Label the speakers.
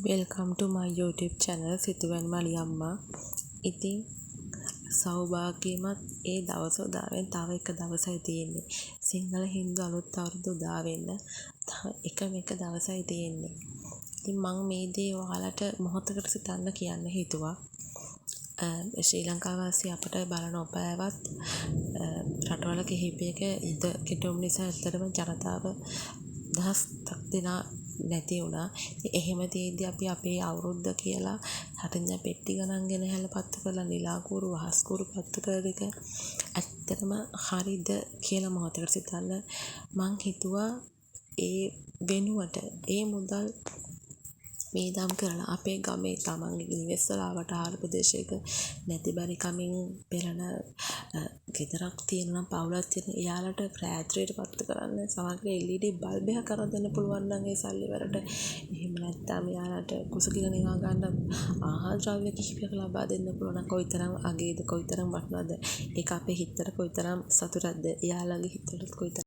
Speaker 1: Welcome ටු මයි YouTube channel සිතුවැන් මලි අම්මා. ඉතින් සෞභාග්‍යමත් ඒ දවස උදාවෙන් තව එක දවසයි තියෙන්නේ. සිංහල හින්දු අලුත් අවුරුදු උදා වෙන්න තව එක දවසයි තියෙන්නේ. ඉතින් මම මේ දේ ඔයාලට මොහොතකට සිතන්න කියන්න හිතුවා. ශ්‍රී ලංකාවාසී අපට බලන ඔබෑවත් රටවල කිහිපයක යුද කිටුම් නිසා ඇත්තටම ජනතාව දහස්ක් දෙනා නැති වුණා. එහෙම තියෙද්දි අපි අපේ අවුරුද්ද කියලා හටින්ජා පෙට්ටි ගණන් ගෙනහැල්ලා පත්තු කරලා නිලාකුරු වහස්කුරු පත්තු කරන එක ඇත්තටම හරිද කියලා මොහොතකට සිතන්න මං හිතුවා. ඒ වෙනුවට ඒ මුදල් වේදම් කරලා අපේ ගමේ තමන්ගේ නිවෙස්වල ආවට ආහාර ප්‍රදේශයක නැති බැරි කමින් පෙළන ගෙදරක් තියෙනවා නම් පවුලක් තියෙන එයාලට ප්‍රාත්‍රියට පත්තු කරන්න සමහර LED බල්බ් එකක් අරන් දෙන්න පුළුවන් නම් ඒ සල්ලි වලට එහෙම නැත්නම් එයාලට කුසගිර නිවා ගන්න ආහාර ද්‍රව්‍ය කිහිපයක් ලබා දෙන්න පුළුවන් නම් කොයිතරම් අගේද කොයිතරම් වටිනවද ඒක අපේ හිතට කොයිතරම් සතුටක්ද එයාලගේ හිතට කොයිතරම්